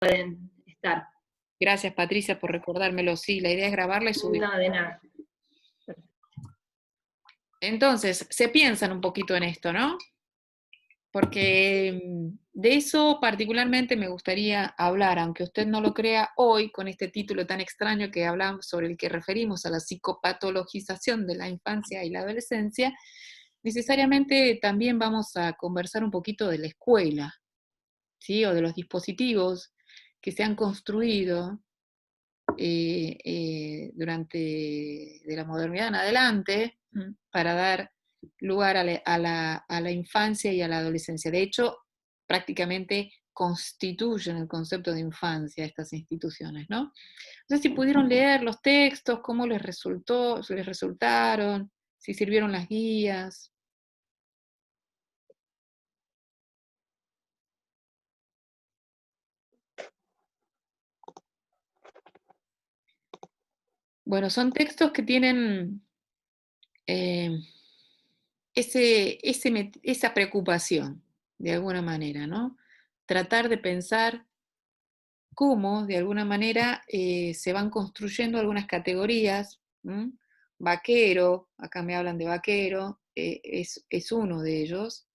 pueden estar. Gracias, Patricia, por recordármelo. Sí, la idea es grabarla y subirla. No, de nada. Entonces, se piensan un poquito en esto, ¿no? Porque de eso particularmente me gustaría hablar, aunque usted no lo crea hoy, con este título tan extraño que hablamos, sobre el que referimos a la psicopatologización de la infancia y la adolescencia. Necesariamente también vamos a conversar un poquito de la escuela, ¿sí? O de los dispositivos que se han construido durante de la modernidad en adelante para dar lugar a la infancia y a la adolescencia. De hecho, prácticamente constituyen el concepto de infancia estas instituciones, ¿no? No sé si pudieron leer los textos, cómo les resultó, si les resultaron, si sirvieron las guías. Bueno, son textos que tienen eh, esa preocupación, de alguna manera, ¿no? Tratar de pensar cómo, de alguna manera, se van construyendo algunas categorías. ¿M? Vaquero, acá me hablan de vaquero, es uno de ellos.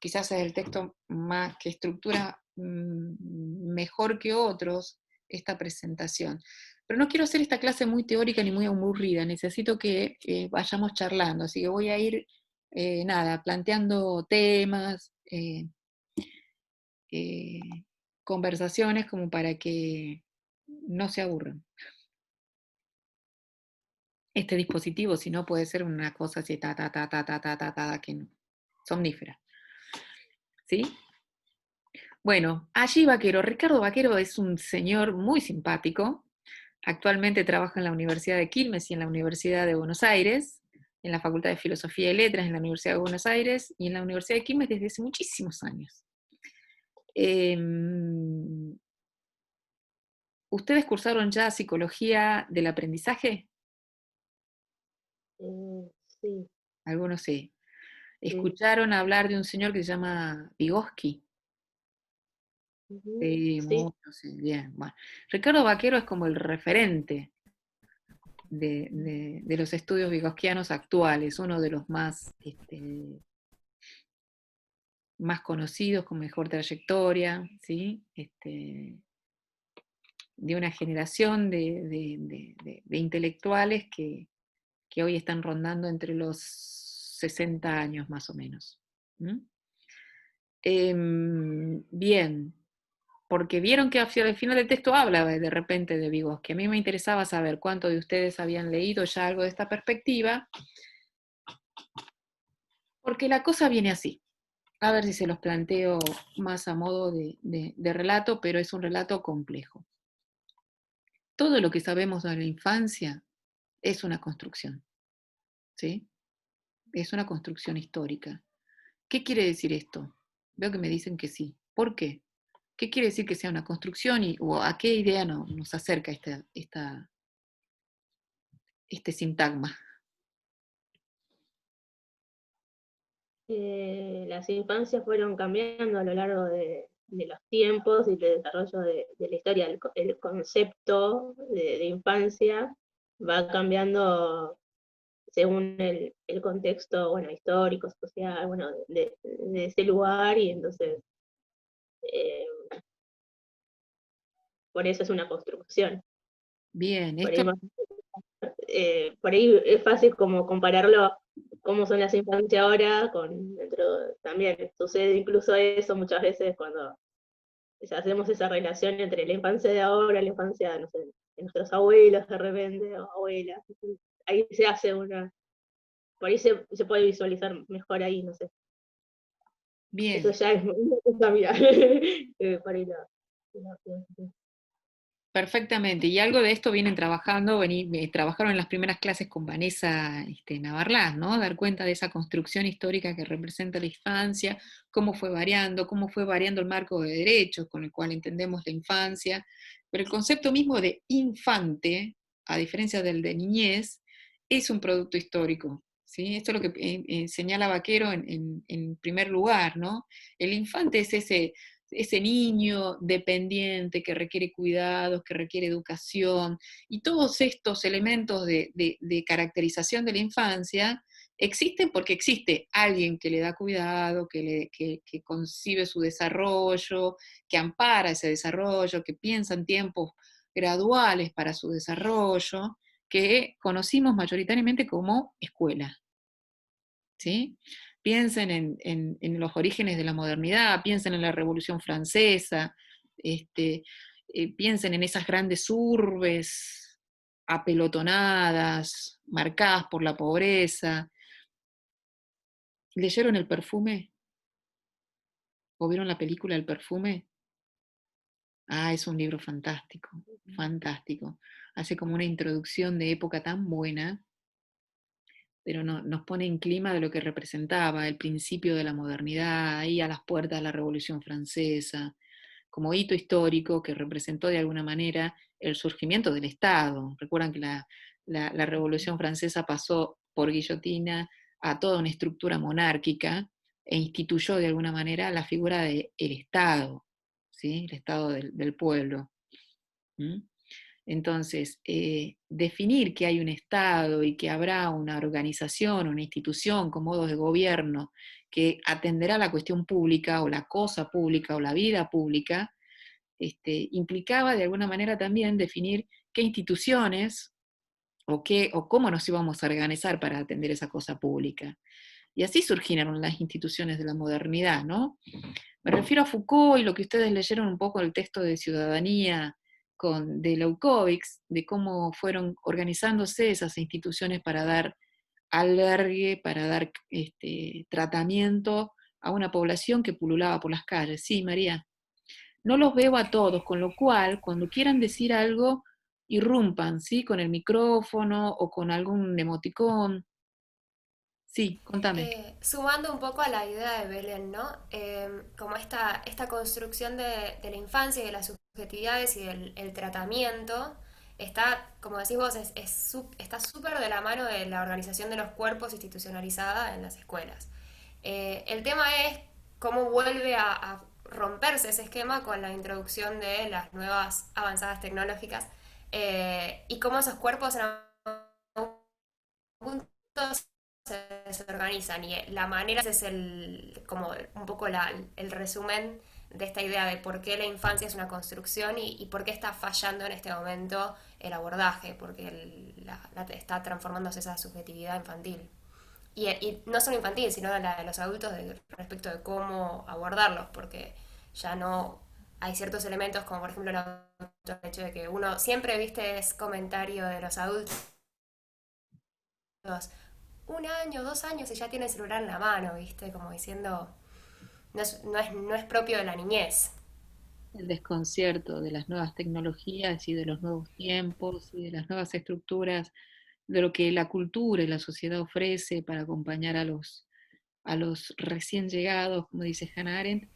Quizás es el texto más que estructura mejor que otros esta presentación. Pero no quiero hacer esta clase muy teórica ni muy aburrida, necesito que vayamos charlando, así que voy a ir, nada, planteando temas, eh, conversaciones como para que no se aburran. Este dispositivo, si no, puede ser una cosa así, que no, somnífera. ¿Sí? Bueno, allí Vaquero, Ricardo Vaquero es un señor muy simpático. Actualmente trabaja en la Universidad de Quilmes y en la Universidad de Buenos Aires, en la Facultad de Filosofía y Letras en la Universidad de Buenos Aires y en la Universidad de Quilmes desde hace muchísimos años. ¿Ustedes cursaron ya psicología del aprendizaje? Sí. Algunos sí. Sí. ¿Escucharon hablar de un señor que se llama Vygotsky? Sí, Sí. mucho, sí, bien. Bueno, Ricardo Vaquero es como el referente de los estudios vigosquianos actuales, uno de los más, más conocidos, con mejor trayectoria, ¿sí? De una generación de intelectuales que hoy están rondando entre los 60 años más o menos. Bien, porque vieron que al final del texto habla de repente de Vygotsky. A mí me interesaba saber cuántos de ustedes habían leído ya algo de esta perspectiva, porque la cosa viene así. A ver si se los planteo más a modo de relato, pero es un relato complejo. Todo lo que sabemos de la infancia es una construcción, ¿sí? Es una construcción histórica. ¿Qué quiere decir esto? Veo que me dicen que sí. ¿Por qué? ¿Qué quiere decir que sea una construcción o a qué idea nos acerca este sintagma? Las infancias fueron cambiando a lo largo de los tiempos y del desarrollo de la historia. El concepto de infancia va cambiando según el contexto, bueno, histórico, social, bueno, de ese lugar, y entonces eh, por eso es una construcción. Bien, Por esto, ahí, por ahí es fácil como compararlo cómo son las infancias ahora con dentro, también sucede incluso eso muchas veces cuando, o sea, hacemos esa relación entre la infancia de ahora, la infancia, no sé, de nuestros abuelos de repente, o abuelas. Ahí se hace una, por ahí se puede visualizar mejor ahí, no sé. Eso bien, ya es una cosa mía. Por ahí perfectamente. Y algo de esto vienen trabajando, trabajaron en las primeras clases con Vanessa Navarlás, ¿no? Dar cuenta de esa construcción histórica que representa la infancia, cómo fue variando el marco de derechos con el cual entendemos la infancia. Pero el concepto mismo de infante, a diferencia del de niñez, es un producto histórico. ¿Sí? Esto es lo que señala Vaquero en primer lugar, ¿no? El infante es ese ese niño dependiente que requiere cuidados, que requiere educación, y todos estos elementos de caracterización de la infancia existen porque existe alguien que le da cuidado, que concibe su desarrollo, que ampara ese desarrollo, que piensa en tiempos graduales para su desarrollo, que conocimos mayoritariamente como escuela. ¿Sí? Piensen en los orígenes de la modernidad, piensen en la Revolución Francesa, este, piensen en esas grandes urbes apelotonadas, marcadas por la pobreza. ¿Leyeron El perfume? ¿O vieron la película El perfume? Ah, es un libro fantástico, fantástico. Hace como una introducción de época tan buena, pero nos pone en clima de lo que representaba el principio de la modernidad, ahí a las puertas de la Revolución Francesa, como hito histórico que representó de alguna manera el surgimiento del Estado. Recuerdan que la Revolución Francesa pasó por guillotina a toda una estructura monárquica e instituyó de alguna manera la figura del Estado, ¿sí? El Estado del pueblo. ¿Mm? Entonces, definir que hay un Estado y que habrá una organización, una institución con modos de gobierno que atenderá la cuestión pública o la cosa pública o la vida pública, implicaba de alguna manera también definir qué instituciones o cómo nos íbamos a organizar para atender esa cosa pública. Y así surgieron las instituciones de la modernidad, ¿no? Me refiero a Foucault y lo que ustedes leyeron un poco el texto de Ciudadanía de Leukovics, de cómo fueron organizándose esas instituciones para dar albergue, para dar tratamiento a una población que pululaba por las calles. Sí, María. No los veo a todos, con lo cual, cuando quieran decir algo, irrumpan, ¿sí? Con el micrófono o con algún emoticón. Sí, contame. Sumando un poco a la idea de Belén, ¿no? Como esta construcción de la infancia y de las subjetividades y del el tratamiento, está, como decís vos, está súper de la mano de la organización de los cuerpos institucionalizada en las escuelas. El tema es cómo vuelve a romperse ese esquema con la introducción de las nuevas avanzadas tecnológicas y cómo esos cuerpos en algún punto se organizan y la manera es como un poco el resumen de esta idea de por qué la infancia es una construcción y por qué está fallando en este momento el abordaje, porque está transformándose esa subjetividad infantil. Y no solo infantil, sino la de los adultos respecto de cómo abordarlos, porque ya no hay ciertos elementos como por ejemplo el hecho de que uno siempre viste ese comentario de los adultos 1 año, 2 años y ya tiene el celular en la mano, ¿viste? Como diciendo, no es propio de la niñez. El desconcierto de las nuevas tecnologías y de los nuevos tiempos y de las nuevas estructuras, de lo que la cultura y la sociedad ofrece para acompañar a los recién llegados, como dice Hannah Arendt,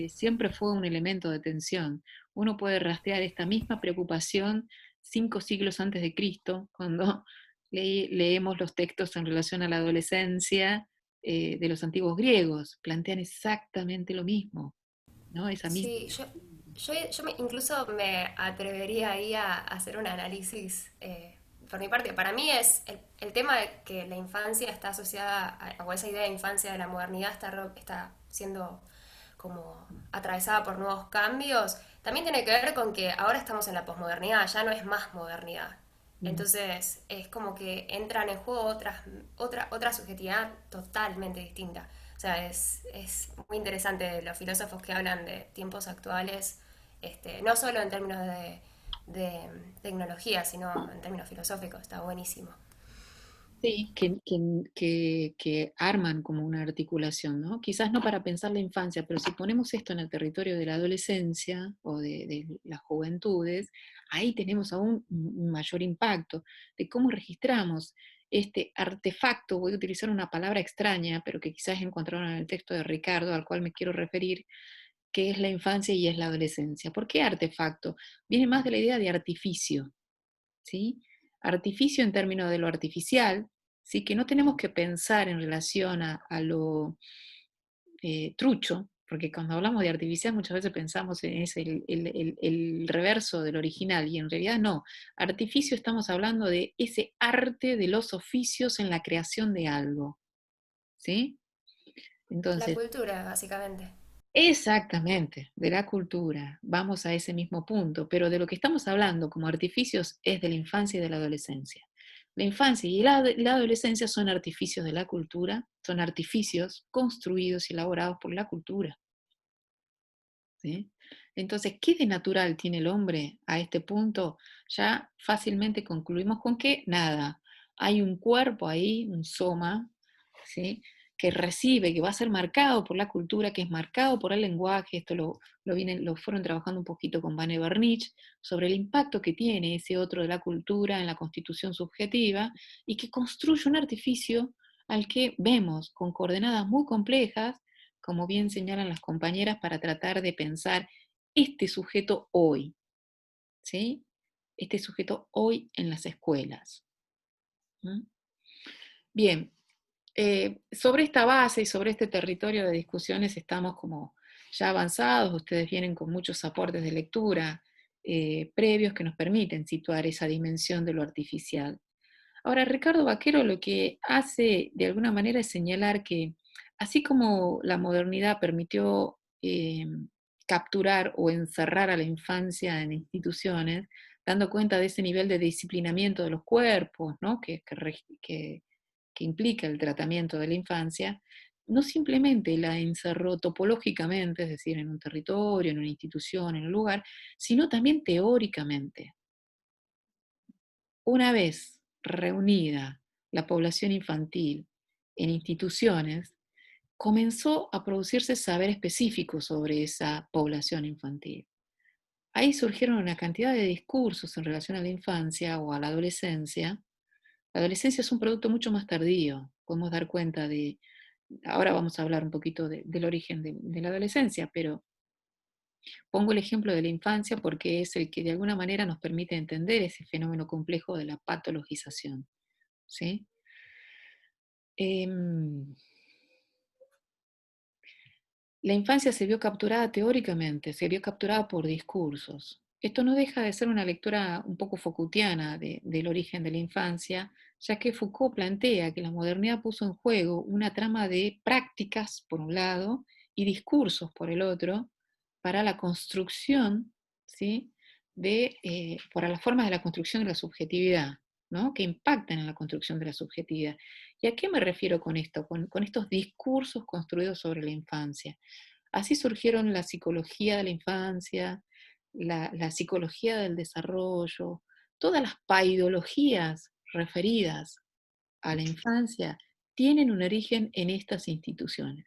siempre fue un elemento de tensión. Uno puede rastrear esta misma preocupación 5 siglos antes de Cristo, cuando leemos los textos en relación a la adolescencia de los antiguos griegos, plantean exactamente lo mismo, ¿no? Esa misma. Sí, incluso me atrevería ahí a hacer un análisis por mi parte. Para mí es el tema de que la infancia está asociada, o esa idea de infancia de la modernidad está siendo como atravesada por nuevos cambios, también tiene que ver con que ahora estamos en la posmodernidad, ya no es más modernidad. Mm. Entonces es como que entran en juego otra subjetividad totalmente distinta. O sea, es muy interesante los filósofos que hablan de tiempos actuales, no solo en términos de tecnología, sino en términos filosóficos, está buenísimo. Sí, que arman como una articulación, ¿no? Quizás no para pensar la infancia, pero si ponemos esto en el territorio de la adolescencia o de las juventudes, ahí tenemos aún un mayor impacto de cómo registramos este artefacto, voy a utilizar una palabra extraña, pero que quizás encontraron en el texto de Ricardo, al cual me quiero referir, que es la infancia y es la adolescencia. ¿Por qué artefacto? Viene más de la idea de artificio, ¿sí? Artificio en términos de lo artificial, ¿sí? Que no tenemos que pensar en relación a lo trucho, porque cuando hablamos de artificial muchas veces pensamos en ese, el reverso del original, y en realidad no. Artificio, estamos hablando de ese arte de los oficios en la creación de algo, ¿sí? La Entonces, cultura, básicamente. exactamente, de la cultura, vamos a ese mismo punto, pero de lo que estamos hablando como artificios es de la infancia y de la adolescencia. La infancia y la adolescencia son artificios de la cultura, son artificios construidos y elaborados por la cultura, ¿sí? Entonces, ¿qué de natural tiene el hombre a este punto? Ya fácilmente concluimos con que nada, hay un cuerpo ahí, un soma, ¿sí? Que recibe, que va a ser marcado por la cultura, que es marcado por el lenguaje. Esto lo fueron trabajando un poquito con Vane Bernich, sobre el impacto que tiene ese otro de la cultura en la constitución subjetiva, y que construye un artificio al que vemos con coordenadas muy complejas, como bien señalan las compañeras, para tratar de pensar este sujeto hoy, ¿sí? Este sujeto hoy en las escuelas. ¿Mm? Bien, sobre esta base y sobre este territorio de discusiones estamos como ya avanzados. Ustedes vienen con muchos aportes de lectura previos que nos permiten situar esa dimensión de lo artificial. Ahora, Ricardo Vaquero lo que hace de alguna manera es señalar que así como la modernidad permitió capturar o encerrar a la infancia en instituciones, dando cuenta de ese nivel de disciplinamiento de los cuerpos, ¿no? que implica el tratamiento de la infancia, no simplemente la encerró topológicamente, es decir, en un territorio, en una institución, en un lugar, sino también teóricamente. Una vez reunida la población infantil en instituciones, comenzó a producirse saber específico sobre esa población infantil. Ahí surgieron una cantidad de discursos en relación a la infancia o a la adolescencia. La adolescencia es un producto mucho más tardío. Podemos dar cuenta de, ahora vamos a hablar un poquito del origen de la adolescencia, pero pongo el ejemplo de la infancia porque es el que de alguna manera nos permite entender ese fenómeno complejo de la patologización. ¿Sí? La infancia se vio capturada teóricamente, se vio capturada por discursos. Esto no deja de ser una lectura un poco Foucaultiana del origen de la infancia, ya que Foucault plantea que la modernidad puso en juego una trama de prácticas, por un lado, y discursos, por el otro, para la construcción, ¿sí? Para las formas de la construcción de la subjetividad, ¿no? Que impactan en la construcción de la subjetividad. ¿Y a qué me refiero con esto? Con estos discursos construidos sobre la infancia. Así surgieron la psicología de la infancia, la psicología del desarrollo, todas las paidologías referidas a la infancia tienen un origen en estas instituciones.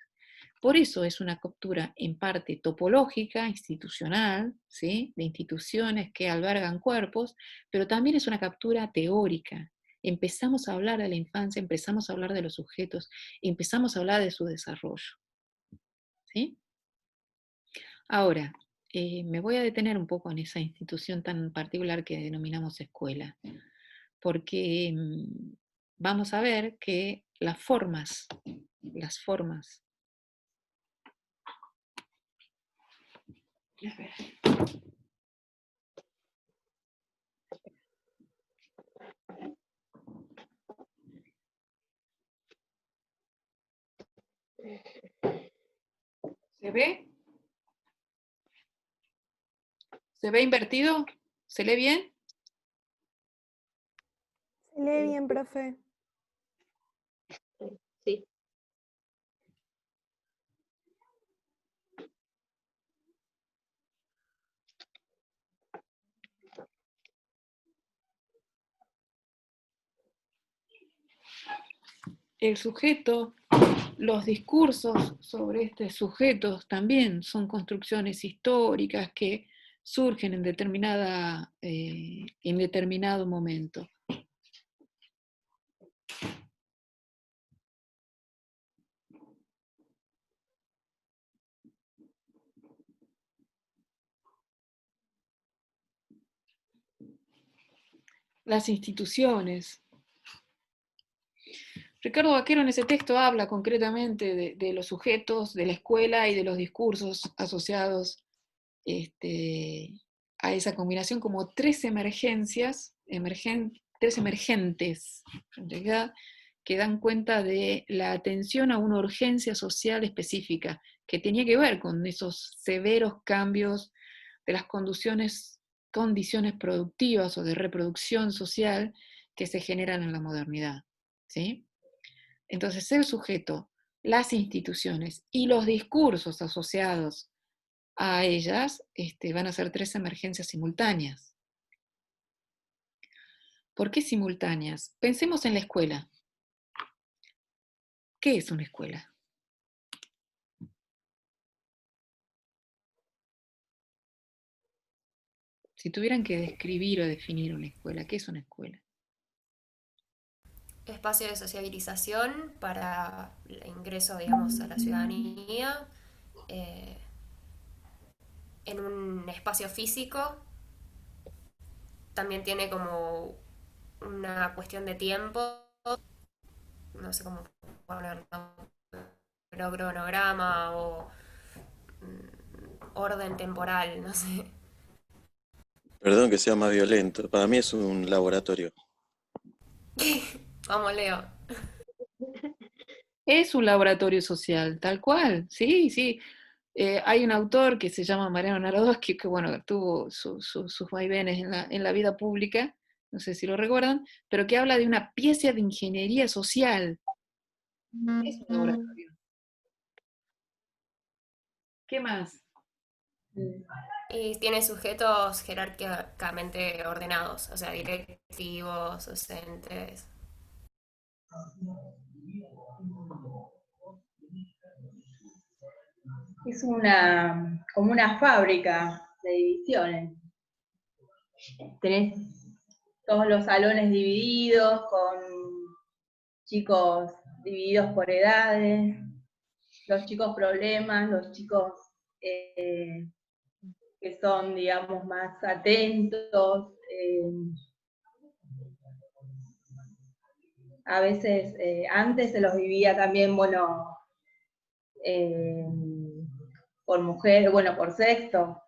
Por eso es una captura en parte topológica, institucional, ¿sí? De instituciones que albergan cuerpos, pero también es una captura teórica. Empezamos a hablar de la infancia, empezamos a hablar de los sujetos, empezamos a hablar de su desarrollo. ¿Sí? Ahora, me voy a detener un poco en esa institución tan particular que denominamos escuela, porque vamos a ver que las formas, a ver, ¿se ve? ¿Se ve invertido? ¿Se lee bien? Se lee bien, profe. Sí. El sujeto, los discursos sobre estos sujetos también son construcciones históricas que surgen en determinado momento. Las instituciones. Ricardo Vaquero en ese texto habla concretamente de los sujetos, de la escuela y de los discursos asociados a esa combinación como tres emergencias, tres emergentes, en realidad, que dan cuenta de la atención a una urgencia social específica que tenía que ver con esos severos cambios de las condiciones productivas o de reproducción social que se generan en la modernidad. ¿Sí? Entonces, el sujeto, las instituciones y los discursos asociados a ellas van a ser tres emergencias simultáneas. ¿Por qué simultáneas? Pensemos en la escuela. ¿Qué es una escuela? Si tuvieran que describir o definir una escuela, ¿qué es una escuela? Espacio de sociabilización para el ingreso, digamos, a la ciudadanía, eh, en un espacio físico. También tiene como una cuestión de tiempo, no sé cómo ponerlo, pero cronograma o orden temporal, no sé. Perdón que sea más violento, para mí es un laboratorio. Vamos, Leo. Es un laboratorio social, tal cual, sí, sí. Hay un autor que se llama Mariano Narodowski, que bueno, tuvo sus vaivenes en la vida pública, no sé si lo recuerdan, pero que habla de una pieza de ingeniería social. Es un laboratorio. ¿Qué más? Y tiene sujetos jerárquicamente ordenados, o sea, directivos, docentes. Es como una fábrica de divisiones. Tenés todos los salones divididos, con chicos divididos por edades, los chicos problemas, los chicos que son, digamos, más atentos. A veces, antes se los vivía también, bueno, por mujer, bueno, por sexo.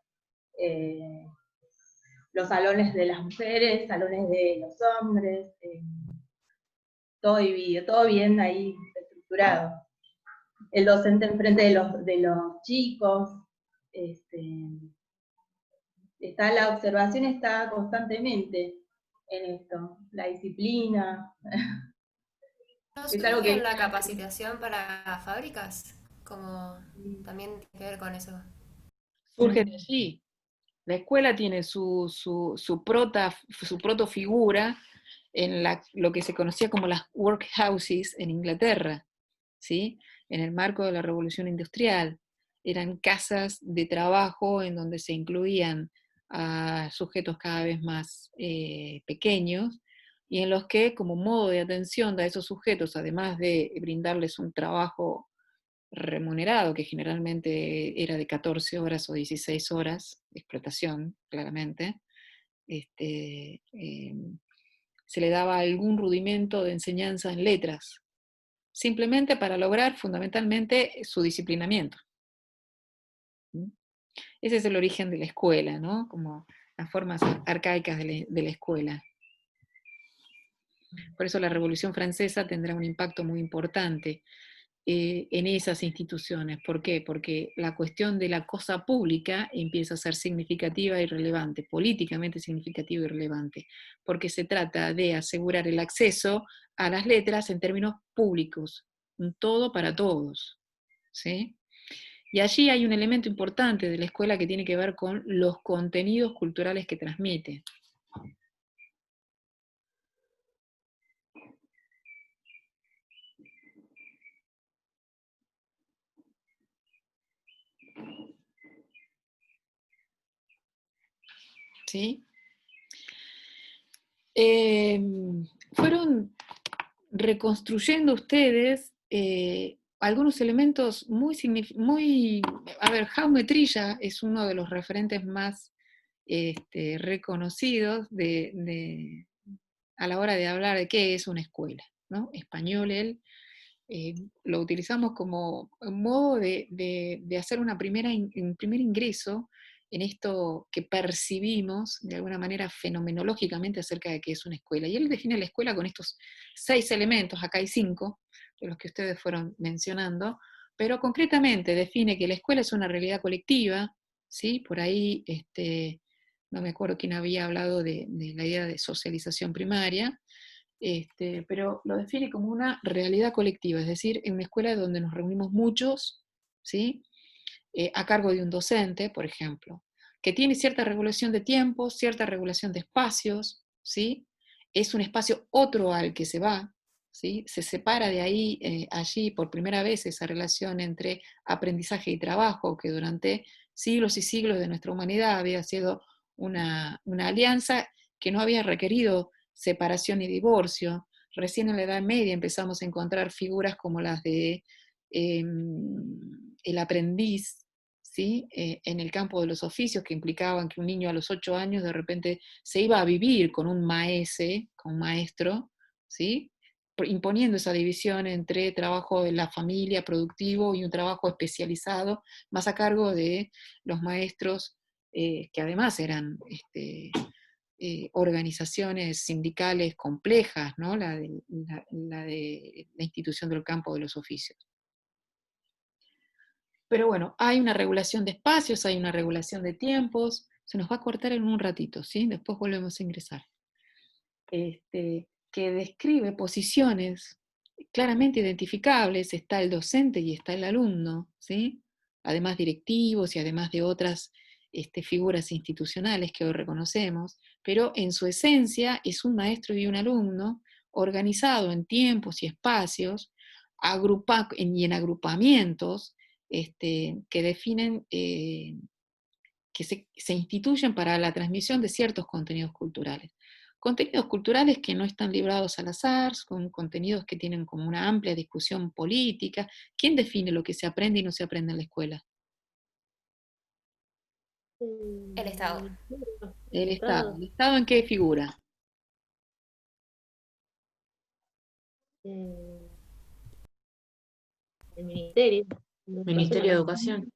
Los salones de las mujeres, salones de los hombres, todo dividido, todo bien ahí estructurado. El docente enfrente de los chicos, la observación está constantemente en esto, la disciplina. ¿No Es algo surge en que la capacitación para fábricas? Como también tiene que ver con eso. Surge de allí. La escuela tiene su protofigura en lo que se conocía como las workhouses en Inglaterra, ¿sí? En el marco de la Revolución Industrial. Eran casas de trabajo en donde se incluían a sujetos cada vez más pequeños y en los que, como modo de atención a esos sujetos, además de brindarles un trabajo remunerado, que generalmente era de 14 horas o 16 horas, de explotación, claramente, se le daba algún rudimento de enseñanza en letras, simplemente para lograr fundamentalmente su disciplinamiento. Ese es el origen de la escuela, ¿no? Como las formas arcaicas de la escuela. Por eso la Revolución Francesa tendrá un impacto muy importante en esas instituciones. ¿Por qué? Porque la cuestión de la cosa pública empieza a ser significativa y relevante, políticamente significativa y relevante, porque se trata de asegurar el acceso a las letras en términos públicos, un todo para todos, ¿sí? Y allí hay un elemento importante de la escuela que tiene que ver con los contenidos culturales que transmite. ¿Sí? Fueron reconstruyendo ustedes algunos elementos muy, a ver, Jaume Trilla es uno de los referentes más reconocidos a la hora de hablar de qué es una escuela, ¿no? Español él, lo utilizamos como un modo de hacer un primer ingreso en esto que percibimos de alguna manera fenomenológicamente acerca de qué es una escuela. Y él define la escuela con estos 6 elementos, acá hay 5, de los que ustedes fueron mencionando, pero concretamente define que la escuela es una realidad colectiva, ¿sí? Por ahí, no me acuerdo quién había hablado de la idea de socialización primaria, pero lo define como una realidad colectiva, es decir, en una escuela donde nos reunimos muchos, ¿sí? A cargo de un docente, por ejemplo, que tiene cierta regulación de tiempos, cierta regulación de espacios, ¿sí? Es un espacio otro al que se va, ¿sí? Se separa de ahí, allí por primera vez esa relación entre aprendizaje y trabajo, que durante siglos y siglos de nuestra humanidad había sido una alianza que no había requerido separación y divorcio. Recién en la Edad Media empezamos a encontrar figuras como las de el aprendiz, ¿sí? En el campo de los oficios, que implicaban que un niño a los 8 años de repente se iba a vivir con un maese, con un maestro, ¿sí? Imponiendo esa división entre trabajo de la familia productivo y un trabajo especializado, más a cargo de los maestros, que además eran organizaciones sindicales complejas, ¿no? La institución del campo de los oficios. Pero bueno, hay una regulación de espacios, hay una regulación de tiempos, se nos va a cortar en un ratito, ¿sí? Después volvemos a ingresar. Que describe posiciones claramente identificables, está el docente y está el alumno, ¿sí? Además directivos y además de otras figuras institucionales que hoy reconocemos, pero en su esencia es un maestro y un alumno organizado en tiempos y espacios, y en agrupamientos que definen, que se instituyen para la transmisión de ciertos contenidos culturales. Contenidos culturales que no están librados al azar, con contenidos que tienen como una amplia discusión política. ¿Quién define lo que se aprende y no se aprende en la escuela? El Estado. El Estado. ¿El Estado en qué figura? El Ministerio. Ministerio de Educación.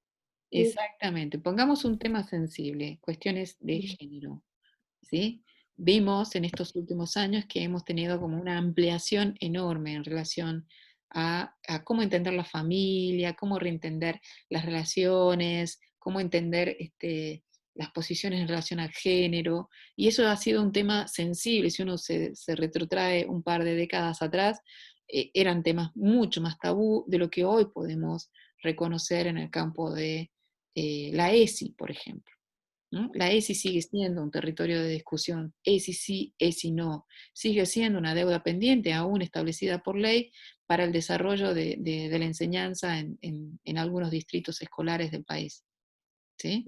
Exactamente. Pongamos un tema sensible, cuestiones de género, ¿sí? Vimos en estos últimos años que hemos tenido como una ampliación enorme en relación a cómo entender la familia, cómo reentender las relaciones, cómo entender las posiciones en relación al género, y eso ha sido un tema sensible. Si uno se retrotrae un par de décadas atrás, eran temas mucho más tabú de lo que hoy podemos reconocer en el campo de la ESI, por ejemplo, ¿no? La ESI sigue siendo un territorio de discusión, ESI sí, ESI no, sigue siendo una deuda pendiente aún establecida por ley para el desarrollo de la enseñanza en algunos distritos escolares del país, ¿sí?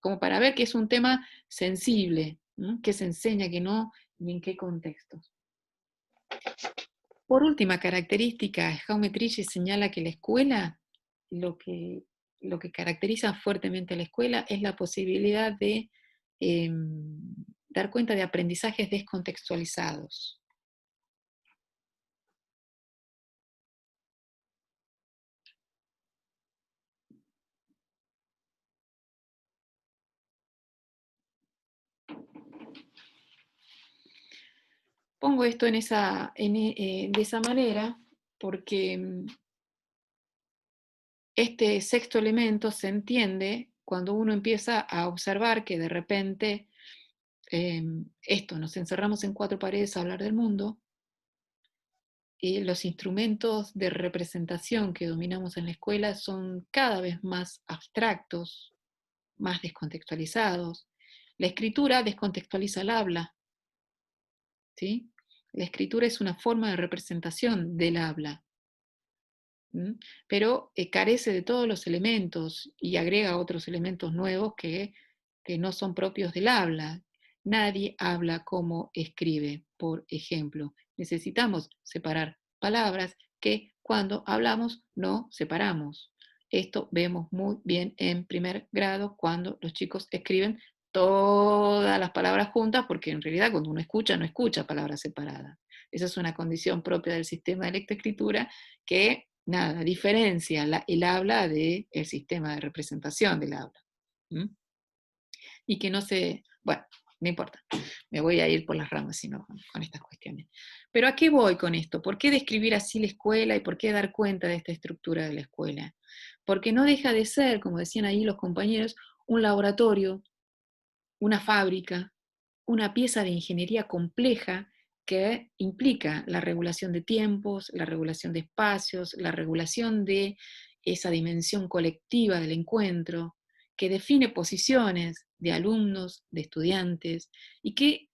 Como para ver que es un tema sensible, ¿no? Que se enseña, que no, y en qué contextos. Por última característica, Jaume Trille señala que la escuela, lo que caracteriza fuertemente a la escuela es la posibilidad de dar cuenta de aprendizajes descontextualizados. Pongo esto de esa manera porque este sexto elemento se entiende cuando uno empieza a observar que de repente nos encerramos en 4 paredes a hablar del mundo, y los instrumentos de representación que dominamos en la escuela son cada vez más abstractos, más descontextualizados. La escritura descontextualiza el habla, ¿sí? La escritura es una forma de representación del habla, pero carece de todos los elementos y agrega otros elementos nuevos que no son propios del habla. Nadie habla como escribe, por ejemplo. Necesitamos separar palabras que cuando hablamos no separamos. Esto vemos muy bien en primer grado cuando los chicos escriben todas las palabras juntas, porque en realidad cuando uno escucha, no escucha palabras separadas. Esa es una condición propia del sistema de lectoescritura que, nada, diferencia el habla del sistema de representación del habla. ¿Mm? Y que no se... Bueno, no importa, me voy a ir por las ramas sino con estas cuestiones. Pero ¿a qué voy con esto? ¿Por qué describir así la escuela y por qué dar cuenta de esta estructura de la escuela? Porque no deja de ser, como decían ahí los compañeros, un laboratorio, una fábrica, una pieza de ingeniería compleja que implica la regulación de tiempos, la regulación de espacios, la regulación de esa dimensión colectiva del encuentro, que define posiciones de alumnos, de estudiantes, y que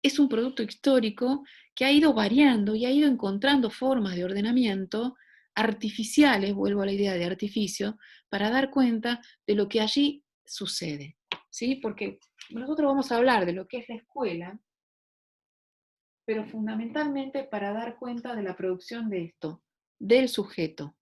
es un producto histórico que ha ido variando y ha ido encontrando formas de ordenamiento artificiales, vuelvo a la idea de artificio, para dar cuenta de lo que allí sucede. ¿Sí? Porque nosotros vamos a hablar de lo que es la escuela, pero fundamentalmente para dar cuenta de la producción de esto, del sujeto.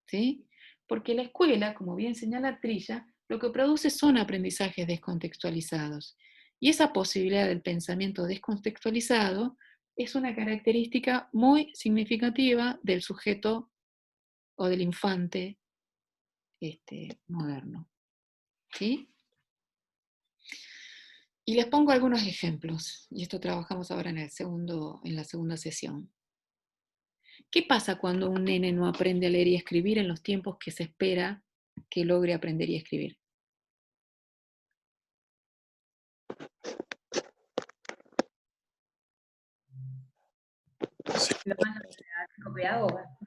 ¿Sí? Porque la escuela, como bien señala Trilla, lo que produce son aprendizajes descontextualizados. Y esa posibilidad del pensamiento descontextualizado es una característica muy significativa del sujeto o del infante moderno. ¿Sí? Y les pongo algunos ejemplos, y esto trabajamos ahora en la segunda sesión. ¿Qué pasa cuando un nene no aprende a leer y escribir en los tiempos que se espera que logre aprender y escribir? Sí. Lo mandan a psicopedagoga.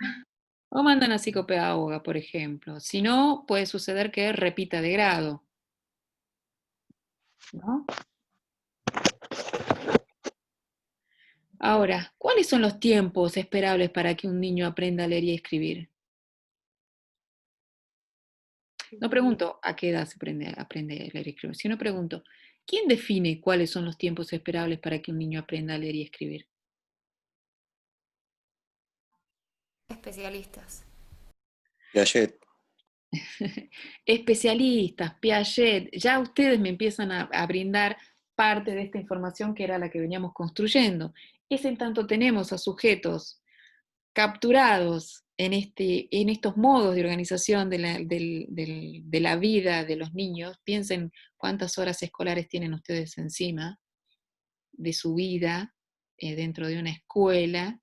O mandan a psicopedagoga, por ejemplo. Si no, puede suceder que repita de grado, ¿no? Ahora, ¿cuáles son los tiempos esperables para que un niño aprenda a leer y escribir? No pregunto a qué edad se aprende a leer y escribir, sino pregunto, ¿quién define cuáles son los tiempos esperables para que un niño aprenda a leer y escribir? Especialistas. Piaget. Especialistas, Piaget, ya ustedes me empiezan a brindar parte de esta información que era la que veníamos construyendo. Es en tanto tenemos a sujetos capturados en estos modos de organización de la vida de los niños. Piensen cuántas horas escolares tienen ustedes encima de su vida dentro de una escuela.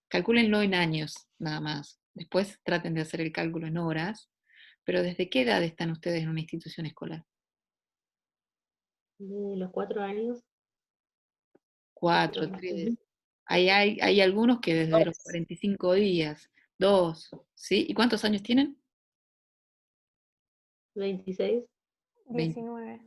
Calcúlenlo en años nada más. Después traten de hacer el cálculo en horas. Pero ¿desde qué edad están ustedes en una institución escolar? De los 4 años. 4, 3. Hay algunos que desde los 45 días, 2, ¿sí? ¿Y cuántos años tienen? 26. 20. 19.